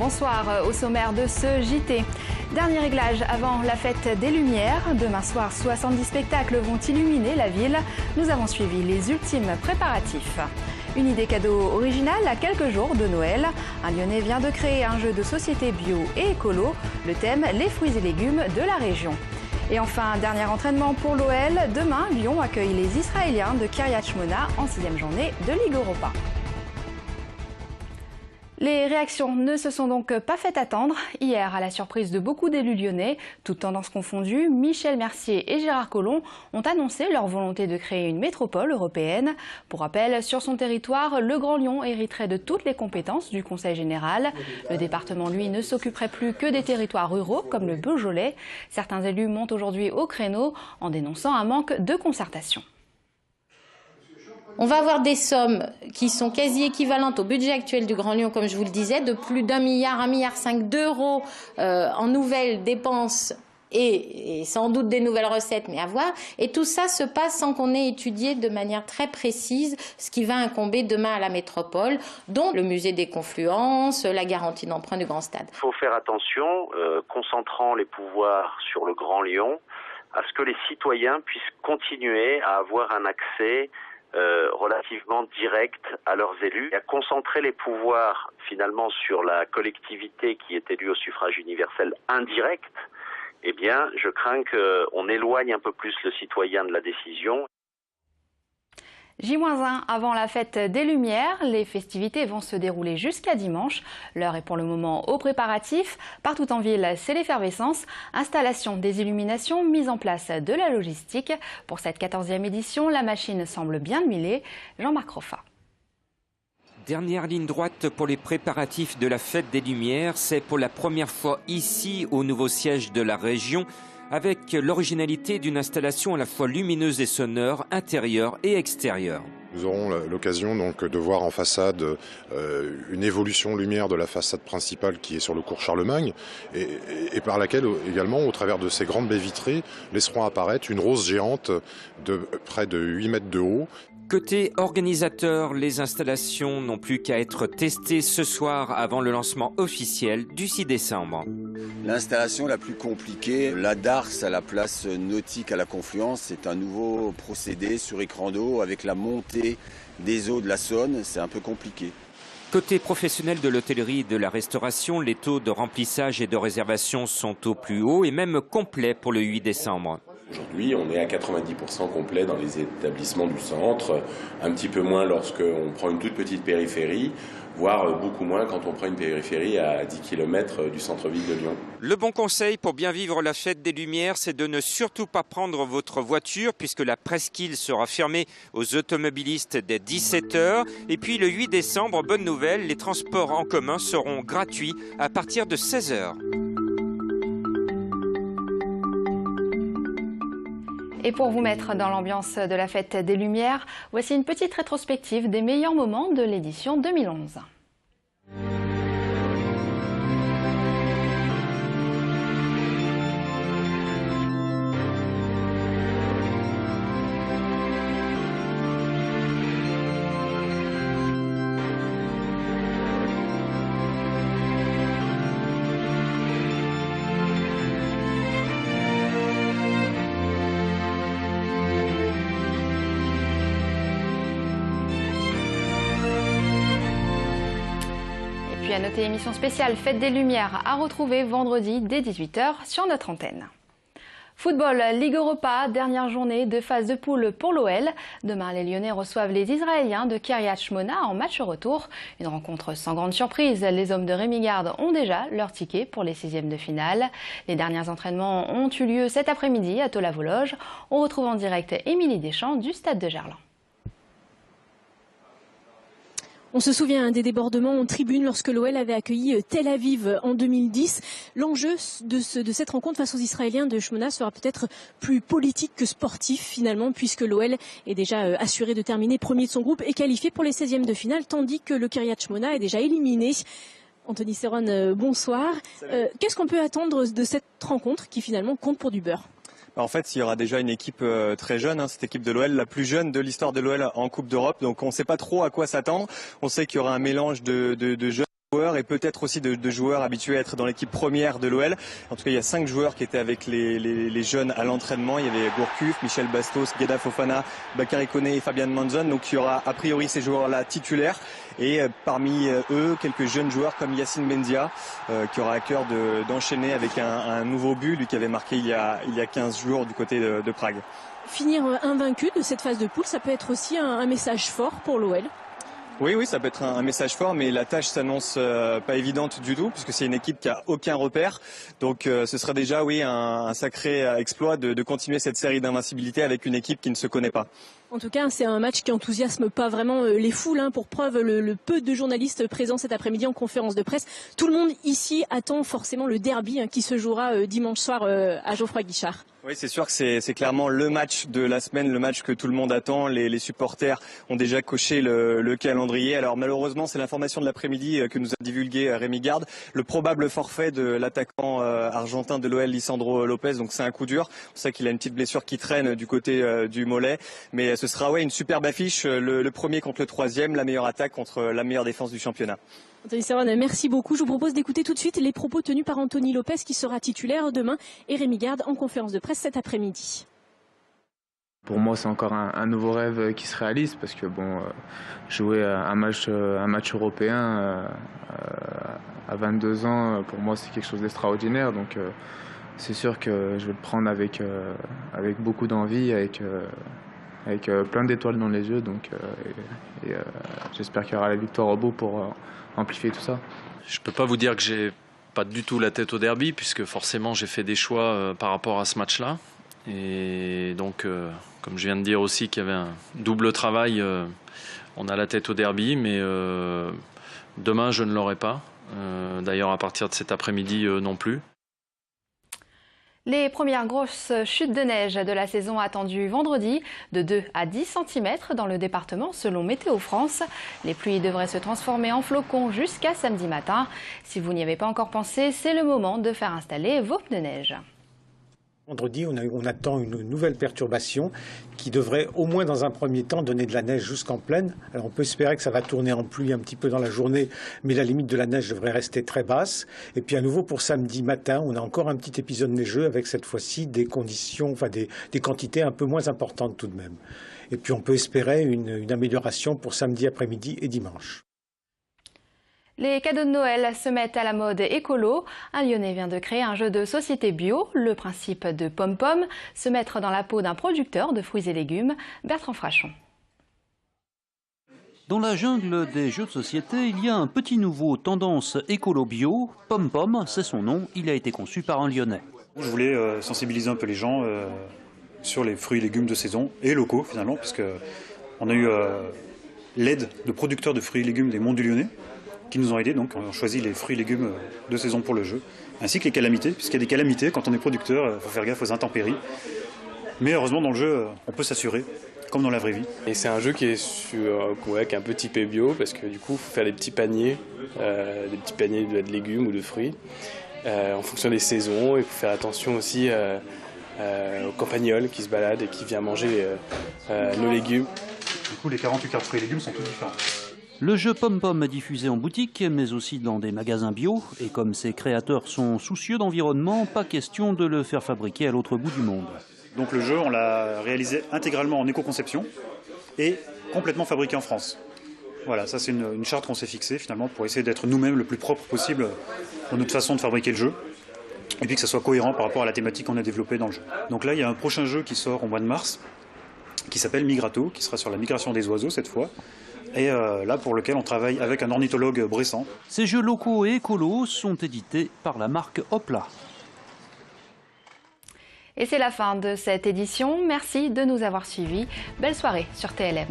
Bonsoir, au sommaire de ce JT. Dernier réglage avant la fête des Lumières. Demain soir, 70 spectacles vont illuminer la ville. Nous avons suivi les ultimes préparatifs. Une idée cadeau originale à quelques jours de Noël. Un Lyonnais vient de créer un jeu de société bio et écolo. Le thème, les fruits et légumes de la région. Et enfin, dernier entraînement pour l'OL. Demain, Lyon accueille les Israéliens de Kiryat Shmona en 6e journée de Ligue Europa. Les réactions ne se sont donc pas fait attendre. Hier, à la surprise de beaucoup d'élus lyonnais, toutes tendances confondues, Michel Mercier et Gérard Collomb ont annoncé leur volonté de créer une métropole européenne. Pour rappel, sur son territoire, le Grand Lyon hériterait de toutes les compétences du Conseil général. Le département, lui, ne s'occuperait plus que des territoires ruraux, comme le Beaujolais. Certains élus montent aujourd'hui au créneau en dénonçant un manque de concertation. On va avoir des sommes qui sont quasi équivalentes au budget actuel du Grand Lyon, comme je vous le disais, de plus d'1 milliard, 1,5 milliard d'euros en nouvelles dépenses et sans doute des nouvelles recettes, mais à voir. Et tout ça se passe sans qu'on ait étudié de manière très précise ce qui va incomber demain à la métropole, dont le musée des Confluences, la garantie d'emprunt du Grand Stade. Il faut faire attention, concentrant les pouvoirs sur le Grand Lyon, à ce que les citoyens puissent continuer à avoir un accès relativement direct à leurs élus, et à concentrer les pouvoirs finalement sur la collectivité qui est élue au suffrage universel indirect. Eh bien, je crains qu'on éloigne un peu plus le citoyen de la décision. J-1 avant la fête des Lumières, les festivités vont se dérouler jusqu'à dimanche. L'heure est pour le moment aux préparatifs. Partout en ville, c'est l'effervescence. Installation des illuminations, mise en place de la logistique. Pour cette 14e édition, la machine semble bien huilée. Jean-Marc Roffa. Dernière ligne droite pour les préparatifs de la fête des Lumières. C'est pour la première fois ici, au nouveau siège de la région, avec l'originalité d'une installation à la fois lumineuse et sonore, intérieure et extérieure. Nous aurons l'occasion donc de voir en façade une évolution lumière de la façade principale qui est sur le cours Charlemagne et par laquelle également, au travers de ces grandes baies vitrées, laisseront apparaître une rose géante de près de 8 mètres de haut. Côté organisateur, les installations n'ont plus qu'à être testées ce soir avant le lancement officiel du 6 décembre. L'installation la plus compliquée, la darse à la place nautique à la Confluence, c'est un nouveau procédé sur écran d'eau avec la montée des eaux de la Saône, c'est un peu compliqué. Côté professionnel de l'hôtellerie et de la restauration, les taux de remplissage et de réservation sont au plus haut et même complets pour le 8 décembre. Aujourd'hui, on est à 90% complet dans les établissements du centre, un petit peu moins lorsqu'on prend une toute petite périphérie, voire beaucoup moins quand on prend une périphérie à 10 km du centre-ville de Lyon. Le bon conseil pour bien vivre la fête des Lumières, c'est de ne surtout pas prendre votre voiture puisque la presqu'île sera fermée aux automobilistes dès 17 h. Et puis le 8 décembre, bonne nouvelle, les transports en commun seront gratuits à partir de 16 h. Et pour vous mettre dans l'ambiance de la fête des Lumières, voici une petite rétrospective des meilleurs moments de l'édition 2011. À noter émission spéciale Fête des Lumières à retrouver vendredi dès 18 h sur notre antenne. Football, Ligue Europa, dernière journée de phase de poule pour l'OL. Demain, les Lyonnais reçoivent les Israéliens de Kiryat Shmona en match retour. Une rencontre sans grande surprise. Les hommes de Rémi Garde ont déjà leur ticket pour les 6e de finale. Les derniers entraînements ont eu lieu cet après-midi à Tola-Vologe. On retrouve en direct Émilie Deschamps du stade de Gerland. On se souvient des débordements en tribune lorsque l'OL avait accueilli Tel Aviv en 2010. L'enjeu de cette rencontre face aux Israéliens de Shmona sera peut-être plus politique que sportif finalement, puisque l'OL est déjà assuré de terminer premier de son groupe et qualifié pour les 16e de finale, tandis que le Kiryat Shmona est déjà éliminé. Anthony Serron, bonsoir. Qu'est-ce qu'on peut attendre de cette rencontre qui finalement compte pour du beurre ? En fait, il y aura déjà une équipe très jeune, cette équipe de l'OL, la plus jeune de l'histoire de l'OL en Coupe d'Europe. Donc on ne sait pas trop à quoi s'attendre. On sait qu'il y aura un mélange de jeunes joueurs et peut-être aussi de joueurs habitués à être dans l'équipe première de l'OL. En tout cas, il y a 5 joueurs qui étaient avec les jeunes à l'entraînement. Il y avait Gourcuff, Michel Bastos, Gueda Fofana, Bakary Koné et Fabian Manzon. Donc il y aura a priori ces joueurs-là titulaires. Et parmi eux, quelques jeunes joueurs comme Yacine Bendia, qui aura à cœur d'enchaîner avec un nouveau but, lui qui avait marqué il y a 15 jours du côté de Prague. Finir invaincu de cette phase de poule, ça peut être aussi un message fort pour l'OL. Oui, ça peut être un message fort, mais la tâche s'annonce pas évidente du tout, puisque c'est une équipe qui a aucun repère. Donc ce sera déjà un sacré exploit de continuer cette série d'invincibilité avec une équipe qui ne se connaît pas. En tout cas, c'est un match qui enthousiasme pas vraiment les foules. Pour preuve, le peu de journalistes présents cet après-midi en conférence de presse. Tout le monde ici attend forcément le derby qui se jouera dimanche soir à Geoffroy Guichard. Oui, c'est sûr que c'est clairement le match de la semaine, le match que tout le monde attend. Les supporters ont déjà coché le calendrier. Alors malheureusement, c'est l'information de l'après-midi que nous a divulgué Rémi Garde. Le probable forfait de l'attaquant argentin de l'OL, Lisandro Lopez. Donc c'est un coup dur. On sait qu'il a une petite blessure qui traîne du côté du mollet. Mais ce sera une superbe affiche. Le premier contre le troisième, la meilleure attaque contre la meilleure défense du championnat. Anthony Servan, merci beaucoup. Je vous propose d'écouter tout de suite les propos tenus par Anthony Lopez qui sera titulaire demain et Rémi Garde en conférence de presse cet après-midi. Pour moi, c'est encore un nouveau rêve qui se réalise parce que jouer un match européen à 22 ans, pour moi, c'est quelque chose d'extraordinaire. Donc, c'est sûr que je vais le prendre avec beaucoup d'envie, avec plein d'étoiles dans les yeux. Donc, j'espère qu'il y aura la victoire au bout pour amplifier tout ça. Je peux pas vous dire que j'ai pas du tout la tête au derby, puisque forcément j'ai fait des choix par rapport à ce match-là. Et donc, comme je viens de dire aussi qu'il y avait un double travail, on a la tête au derby, mais demain je ne l'aurai pas. D'ailleurs, à partir de cet après-midi non plus. Les premières grosses chutes de neige de la saison attendues vendredi, de 2 à 10 cm dans le département selon Météo France. Les pluies devraient se transformer en flocons jusqu'à samedi matin. Si vous n'y avez pas encore pensé, c'est le moment de faire installer vos pneus neige. Vendredi, on attend une nouvelle perturbation qui devrait au moins dans un premier temps donner de la neige jusqu'en plaine. Alors on peut espérer que ça va tourner en pluie un petit peu dans la journée, mais la limite de la neige devrait rester très basse. Et puis à nouveau pour samedi matin, on a encore un petit épisode neigeux avec cette fois-ci des conditions, des quantités un peu moins importantes tout de même. Et puis on peut espérer une amélioration pour samedi après-midi et dimanche. Les cadeaux de Noël se mettent à la mode écolo. Un Lyonnais vient de créer un jeu de société bio. Le principe de Pom-Pom, se mettre dans la peau d'un producteur de fruits et légumes. Bertrand Frachon. Dans la jungle des jeux de société, il y a un petit nouveau tendance écolo-bio. Pom-Pom, c'est son nom, il a été conçu par un Lyonnais. Je voulais sensibiliser un peu les gens sur les fruits et légumes de saison et locaux finalement, puisque on a eu l'aide de producteurs de fruits et légumes des Monts du Lyonnais, qui nous ont aidés, donc on a choisi les fruits et légumes de saison pour le jeu, ainsi que les calamités, puisqu'il y a des calamités quand on est producteur, il faut faire gaffe aux intempéries. Mais heureusement dans le jeu, on peut s'assurer, comme dans la vraie vie. Et c'est un jeu qui est un peu typé bio, parce que du coup il faut faire des petits paniers de légumes ou de fruits, en fonction des saisons. Il faut faire attention aussi aux campagnols qui se baladent et qui viennent manger nos légumes. Du coup les 48 cartes fruits et légumes sont tous différents. Le jeu Pom-Pom est diffusé en boutique, mais aussi dans des magasins bio. Et comme ses créateurs sont soucieux d'environnement, pas question de le faire fabriquer à l'autre bout du monde. Donc le jeu, on l'a réalisé intégralement en éco-conception et complètement fabriqué en France. Voilà, ça c'est une charte qu'on s'est fixée finalement pour essayer d'être nous-mêmes le plus propre possible dans notre façon de fabriquer le jeu. Et puis que ça soit cohérent par rapport à la thématique qu'on a développée dans le jeu. Donc là, il y a un prochain jeu qui sort au mois de mars, qui s'appelle Migrato, qui sera sur la migration des oiseaux cette fois. Et là, pour lequel on travaille avec un ornithologue bressan. Ces jeux locaux et écolos sont édités par la marque Hopla. Et c'est la fin de cette édition. Merci de nous avoir suivis. Belle soirée sur TLM.